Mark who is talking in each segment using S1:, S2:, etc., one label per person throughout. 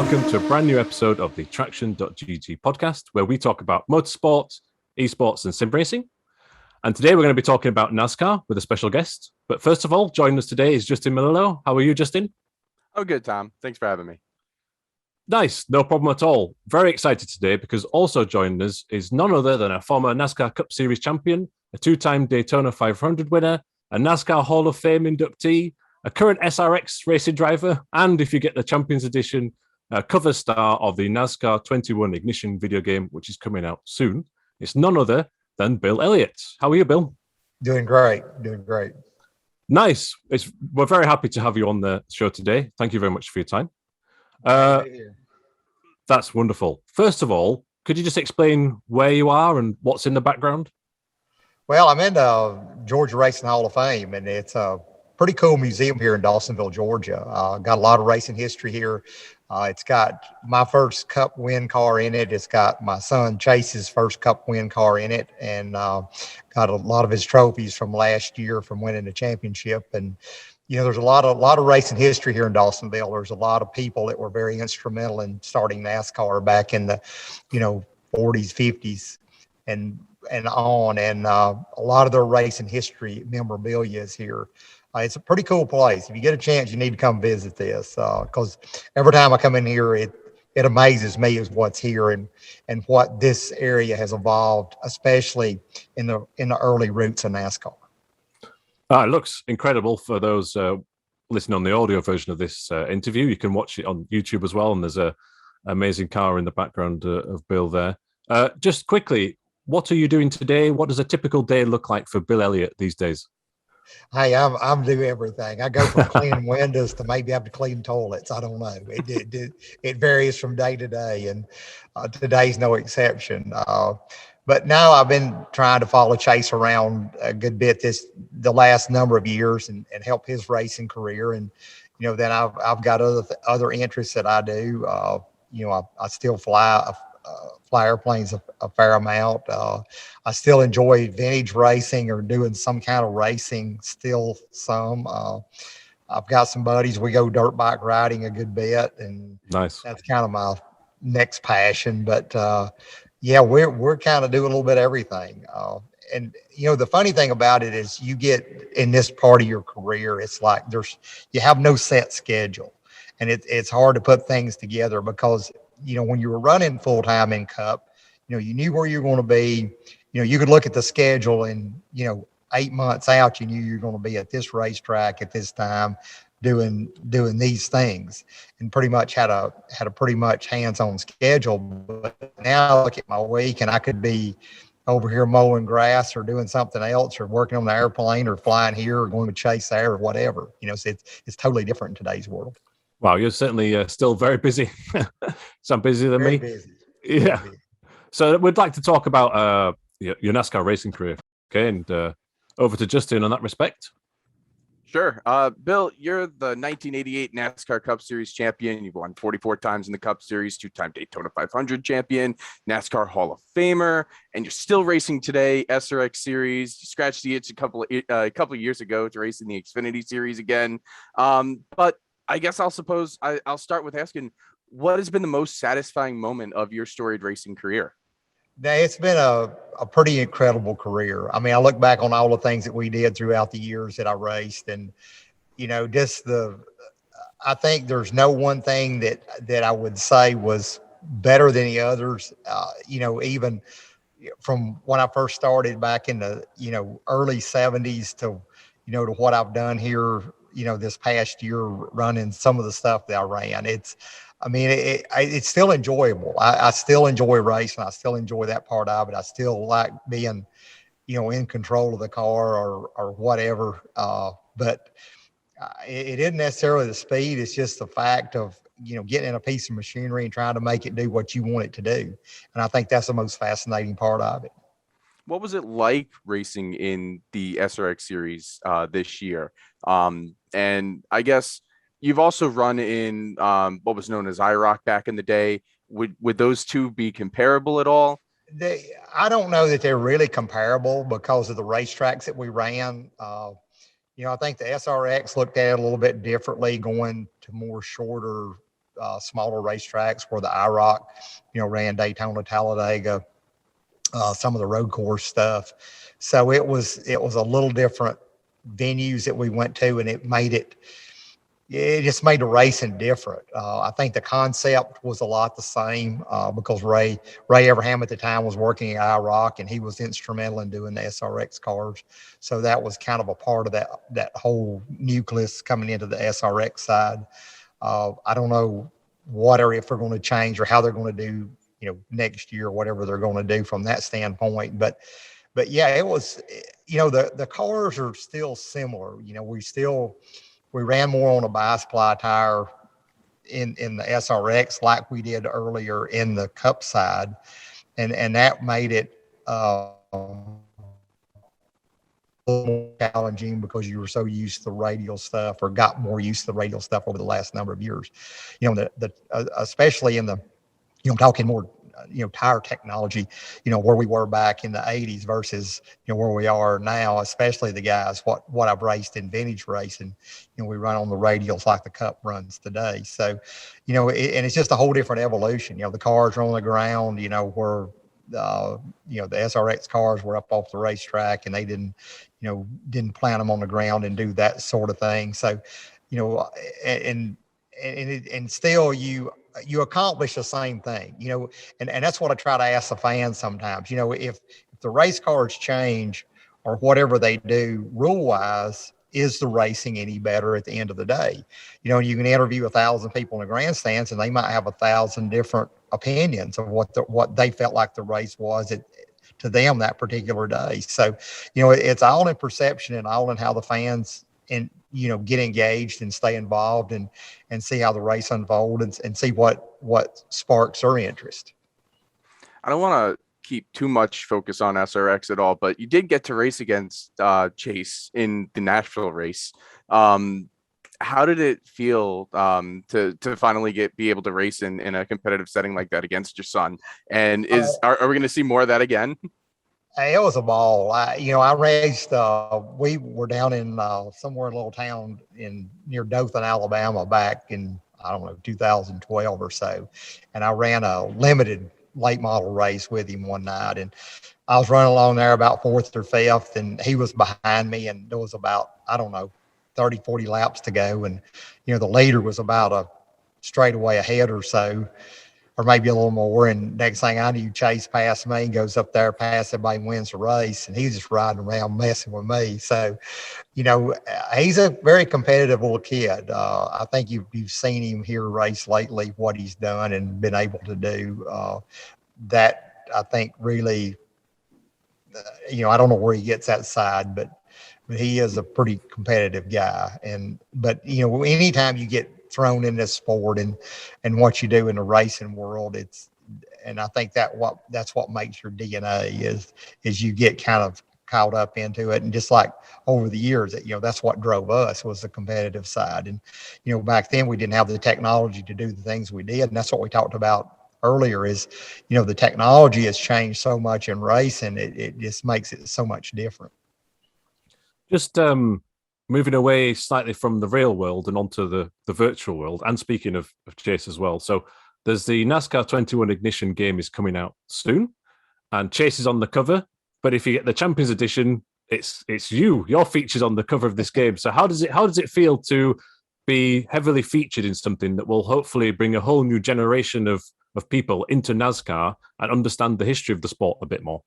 S1: welcome to a brand new episode of the TraxionGG podcast, where we talk about motorsport, esports, and sim racing. And today we're going to be talking about NASCAR with a special guest. But first of all, joining us today is Justin Melillo. How are you, Justin?
S2: Oh, good, Tom. Thanks for having me.
S1: Nice, no problem at all. Very excited today because also joining us is none other than a former NASCAR Cup Series champion, a two-time Daytona 500 winner, a NASCAR Hall of Fame inductee, a current SRX racing driver, and if you get the Champions Edition, a cover star of the NASCAR 21 Ignition video game, which is coming out soon. It's none other than Bill Elliott. How are you, Bill?
S3: Doing great.
S1: Nice. We're very happy to have you on the show today. Thank you very much for your time. That's wonderful. First of all, could you just explain where you are and what's in the background?
S3: Well, I'm in the Georgia Racing Hall of Fame, and it's a pretty cool museum here in Dawsonville, Georgia. Got a lot of racing history here. It's got my first Cup win car in it. It's got my son Chase's first Cup win car in it, and got a lot of his trophies from last year from winning the championship. And you know, there's a lot of racing history here in Dawsonville. There's a lot of people that were very instrumental in starting NASCAR back in the, 40s, 50s, and on. And a lot of their racing history memorabilia is here. It's a pretty cool place. If you get a chance, you need to come visit this because every time I come in here, it amazes me as what's here and what this area has evolved, especially in the early roots of NASCAR.
S1: It looks incredible for those listening on the audio version of this interview. You can watch it on YouTube as well, and there's an amazing car in the background of Bill there. Just quickly, what are you doing today? What does a typical day look like for Bill Elliott these days?
S3: Hey, I'm do everything. I go from cleaning windows to maybe have to clean toilets. I don't know. It varies from day to day, and today's no exception. But now I've been trying to follow Chase around a good bit the last number of years and help his racing career. And then I've got other interests that I do. I still fly airplanes a fair amount. I still enjoy vintage racing or doing some kind of racing still some. I've got some buddies. We go dirt bike riding a good bit, and
S1: nice.
S3: That's kind of my next passion. But yeah, we're kind of doing a little bit of everything. And the funny thing about it is you get in this part of your career, it's like you have no set schedule, and it's hard to put things together because when you were running full time in Cup, you knew where you were going to be. You could look at the schedule and 8 months out, you knew you were going to be at this racetrack at this time doing these things, and pretty much had a pretty much hands-on schedule. But now I look at my week and I could be over here mowing grass or doing something else or working on the airplane or flying here or going to chase there or whatever. So it's totally different in today's world.
S1: Wow, you're certainly still very busy. Some busier than me.
S3: Busy.
S1: Yeah. Busy. So we'd like to talk about your NASCAR racing career. Okay, and over to Justin on that respect.
S2: Sure. Bill, you're the 1988 NASCAR Cup Series champion. You've won 44 times in the Cup Series, two-time Daytona 500 champion, NASCAR Hall of Famer, and you're still racing today, SRX Series. You scratched the itch a couple of years ago to race in the Xfinity Series again. But I guess I'll start with asking, what has been the most satisfying moment of your storied racing career?
S3: It's been a pretty incredible career. I mean, I look back on all the things that we did throughout the years that I raced, and I think there's no one thing that I would say was better than the others. Even from when I first started back in the early 70s to to what I've done here this past year running some of the stuff that I ran. It's still enjoyable. I still enjoy racing. I still enjoy that part of it. I still like being, in control of the car or whatever. But it isn't necessarily the speed. It's just the fact of, getting in a piece of machinery and trying to make it do what you want it to do. And I think that's the most fascinating part of it.
S2: What was it like racing in the SRX series this year? And I guess you've also run in what was known as IROC back in the day. Would those two be comparable at all?
S3: I don't know that they're really comparable because of the racetracks that we ran. I think the SRX looked at it a little bit differently, going to more shorter smaller racetracks where the IROC, ran Daytona, Talladega, some of the road course stuff. So it was a little different venues that we went to, and it just made the racing different. I think the concept was a lot the same because Ray Abraham at the time was working at IROC, and he was instrumental in doing the SRX cars. So that was kind of a part of that whole nucleus coming into the SRX side. I don't know if they're going to change or how they're going to do, next year, whatever they're going to do from that standpoint. But yeah, it was, the cars are still similar. We ran more on a bi-supply tire in the SRX like we did earlier in the Cup side. And that made it a little more challenging because you were so used to the radial stuff, or got more used to the radial stuff over the last number of years. Especially in the, talking more, tire technology, where we were back in the 80s versus, where we are now, especially the guys, what I've raced in vintage racing, we run on the radials like the Cup runs today. So, and it's just a whole different evolution. The cars are on the ground, where, the SRX cars were up off the racetrack, and they didn't plant them on the ground and do that sort of thing. So, and still you accomplish the same thing, and that's what I try to ask the fans sometimes, if the race cars change or whatever they do rule wise, is the racing any better at the end of the day? You can interview 1,000 people in the grandstands, and they might have 1,000 different opinions of what they felt like the race was to them that particular day. So, it's all in perception and all in how the fans get engaged and stay involved and see how the race unfolds and see what sparks their interest.
S2: I don't want to keep too much focus on SRX at all, but you did get to race against Chase in the Nashville race. How did it feel to finally be able to race in a competitive setting like that against your son? And are we going to see more of that again?
S3: It was a ball. I raced. We were down in somewhere in a little town near Dothan, Alabama, back in 2012 or so, and I ran a limited late model race with him one night, and I was running along there about fourth or fifth, and he was behind me, and there was about 30, 40 laps to go, and the leader was about a straightaway ahead or so, or maybe a little more. And next thing I knew, Chase passed me, goes up there past everybody, wins the race, and he's just riding around messing with me. So, he's a very competitive little kid. I think you've seen him here race lately, what he's done and been able to do. That I think really, I don't know where he gets that side, but he is a pretty competitive guy. But anytime you get thrown in this sport and what you do in the racing world, and I think that's what makes your DNA is you get kind of caught up into it. And just like over the years, that's what drove us, was the competitive side. And back then we didn't have the technology to do the things we did, and that's what we talked about earlier is the technology has changed so much in racing, it just makes it so much different.
S1: Just moving away slightly from the real world and onto the virtual world, and speaking of Chase as well. So there's the NASCAR 21 Ignition game is coming out soon, and Chase is on the cover. But if you get the Champions Edition, it's your features on the cover of this game. So how does it feel to be heavily featured in something that will hopefully bring a whole new generation of people into NASCAR and understand the history of the sport a bit more?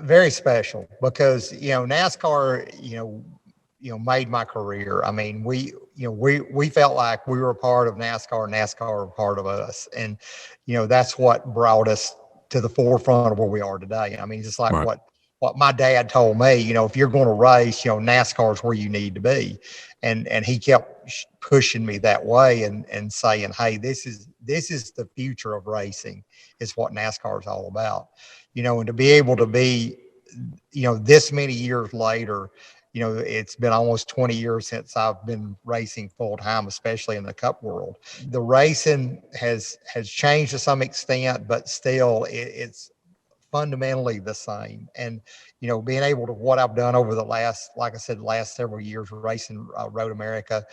S3: Very special, because NASCAR made my career. I mean, we felt like we were a part of NASCAR, NASCAR were a part of us, and that's what brought us to the forefront of where we are today. I mean, just like
S1: right.
S3: what my dad told me, if you're going to race, NASCAR is where you need to be, and he kept pushing me that way and saying, hey, this is the future of racing, is what NASCAR is all about. And to be able to be, this many years later, it's been almost 20 years since I've been racing full time, especially in the Cup world. The racing has changed to some extent, but still it's fundamentally the same. And, being able to, what I've done over the last several years racing Road America,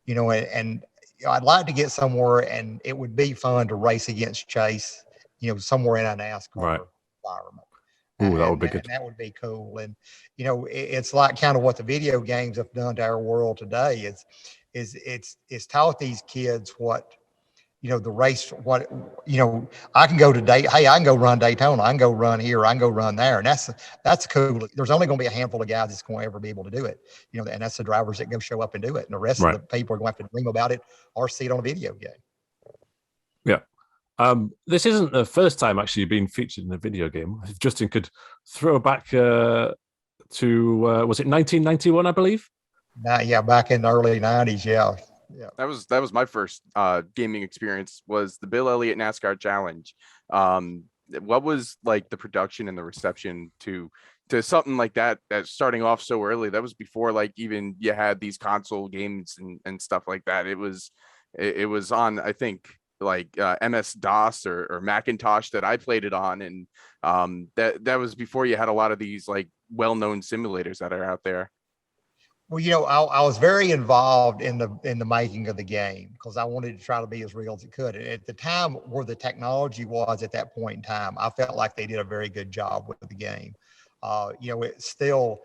S3: and I'd like to get somewhere, and it would be fun to race against Chase, somewhere in a NASCAR environment.
S1: Ooh, that would be good.
S3: And that would be cool. And it's like kind of what the video games have done to our world today. It's taught these kids what the race. What I can go to Hey, I can go run Daytona. I can go run here. I can go run there. And that's cool. There's only going to be a handful of guys that's going to ever be able to do it. And that's the drivers that go show up and do it. And the rest of the people are going to have to dream about it or see it on a video game.
S1: Yeah. This isn't the first time actually being featured in a video game. If Justin could throw back to was it 1991, I believe?
S3: Back in the early 90s. Yeah.
S2: That was my first gaming experience, was the Bill Elliott NASCAR Challenge. What was like the production and the reception to something like that starting off so early? That was before like even you had these console games and stuff like that. It was on, I think, like MS-DOS or Macintosh that I played it on, and that was before you had a lot of these like well-known simulators that are out there.
S3: Well, I was very involved in the making of the game because I wanted to try to be as real as it could. And at the time where the technology was at that point in time, I felt like they did a very good job with the game. It's still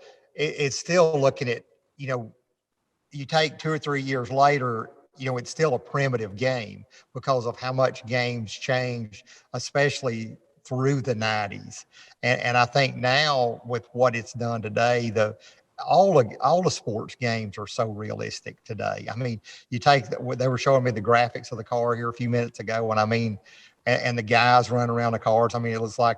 S3: looking at, you take 2 or 3 years later, it's still a primitive game because of how much games changed, especially through the 90s. And I think now with what it's done today, all the sports games are so realistic today. I mean, they were showing me the graphics of the car here a few minutes ago, and the guys running around the cars. I mean, it looks like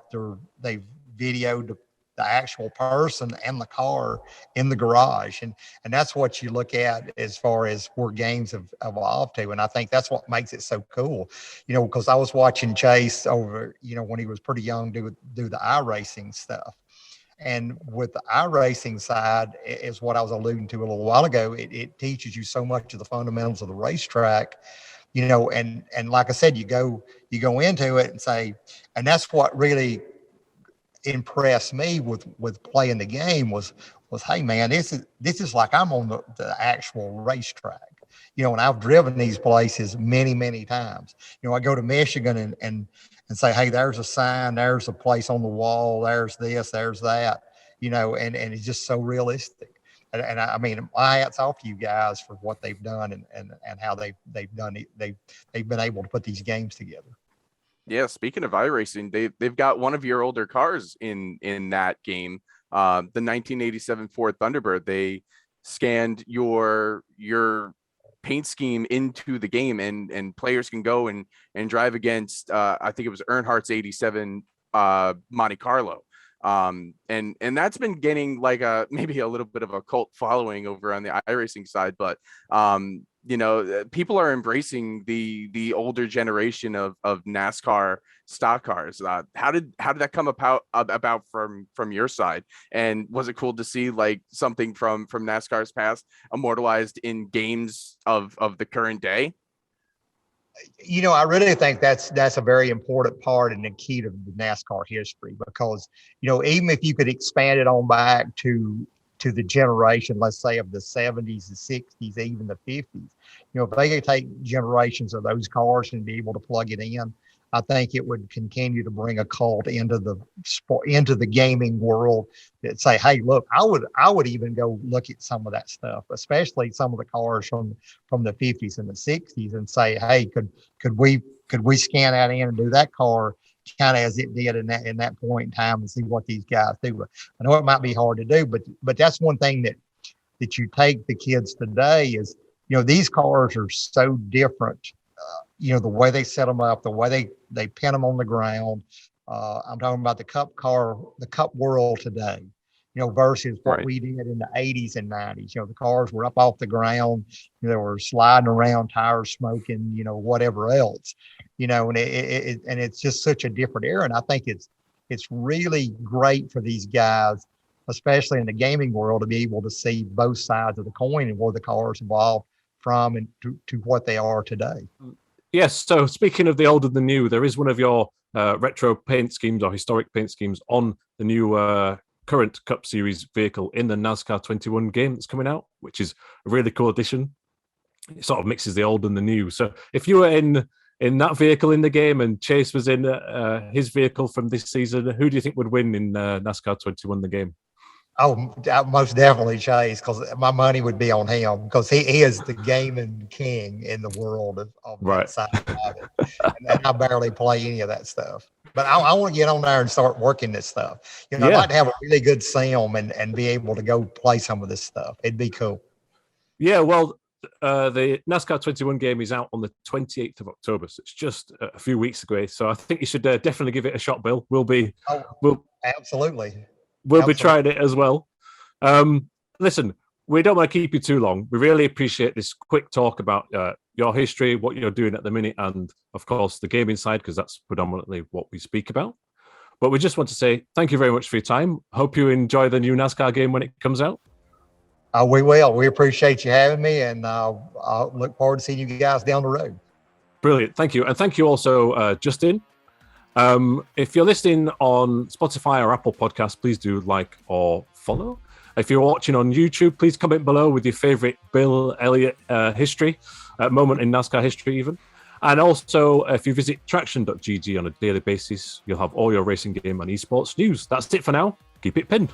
S3: they've videoed the actual person and the car in the garage. And that's what you look at as far as where games have evolved to. And I think that's what makes it so cool, because I was watching Chase over, when he was pretty young, do the iRacing stuff. And with the iRacing side is what I was alluding to a little while ago. It teaches you so much of the fundamentals of the racetrack, and like I said, you go into it and say, and that's what really impressed me with playing the game was, hey man, this is like I'm on the actual racetrack, and I've driven these places many, many times. I go to Michigan and say, hey, there's a sign, there's a place on the wall, there's this, there's that, and it's just so realistic. And I mean, my hats off to you guys for what they've done and how they've done it. They've been able to put these games together.
S2: Yeah, speaking of iRacing, they've got one of your older cars in that game, the 1987 Ford Thunderbird. They scanned your paint scheme into the game, and players can go and drive against I think it was Earnhardt's 87 Monte Carlo. And that's been getting like maybe a little bit of a cult following over on the iRacing side, but people are embracing the older generation of NASCAR stock cars. How did that come about from your side? And was it cool to see like something from NASCAR's past immortalized in games of the current day?
S3: I really think that's a very important part and the key to the NASCAR history, because, even if you could expand it on back to the generation, let's say of the 70s, the 60s, even the 50s, if they could take generations of those cars and be able to plug it in, I think it would continue to bring a cult into the gaming world that say, hey, look, I would even go look at some of that stuff, especially some of the cars from the 50s and the 60s, and say, hey, could we scan that in and do that car kind of as it did in that point in time and see what these guys do. I know it might be hard to do, but that's one thing that you take the kids today is, these cars are so different. The way they set them up, the way they pin them on the ground. I'm talking about the cup world today, versus what we did in the 80s and 90s. The cars were up off the ground, they were sliding around, tires smoking, whatever else, and it's just such a different era. And I think it's really great for these guys, especially in the gaming world, to be able to see both sides of the coin and where the cars evolved from and to what they are today.
S1: Yes. So speaking of the older than new, there is one of your retro paint schemes or historic paint schemes on the new current Cup Series vehicle in the NASCAR 21 game that's coming out, which is a really cool addition. it sort of mixes the old and the new. So if you were in that vehicle in the game and Chase was in his vehicle from this season, who do you think would win in NASCAR 21, the game?
S3: Oh, most definitely Chase, because my money would be on him, because he is the gaming king in the world of
S1: right.
S3: that side of it. And I barely play any of that stuff. But I want to get on there and start working this stuff. I'd like to have a really good sim and be able to go play some of this stuff. It'd be cool.
S1: Yeah, well, the NASCAR 21 game is out on the 28th of October, so it's just a few weeks away. So I think you should definitely give it a shot, Bill.
S3: Absolutely.
S1: We'll be trying it as well. Listen, we don't want to keep you too long. We really appreciate this quick talk about your history, what you're doing at the minute, and of course the gaming side, because that's predominantly what we speak about. But we just want to say thank you very much for your time. Hope you enjoy the new NASCAR game when it comes out.
S3: We will. We appreciate you having me, and I'll look forward to seeing you guys down the road.
S1: Brilliant. Thank you. And thank you also, Justin. If you're listening on Spotify or Apple Podcasts, please do like or follow. If you're watching on YouTube, please comment below with your favorite Bill Elliott history, moment in NASCAR history even. And also, if you visit TraxionGG on a daily basis, you'll have all your racing game and esports news. That's it for now. Keep it pinned.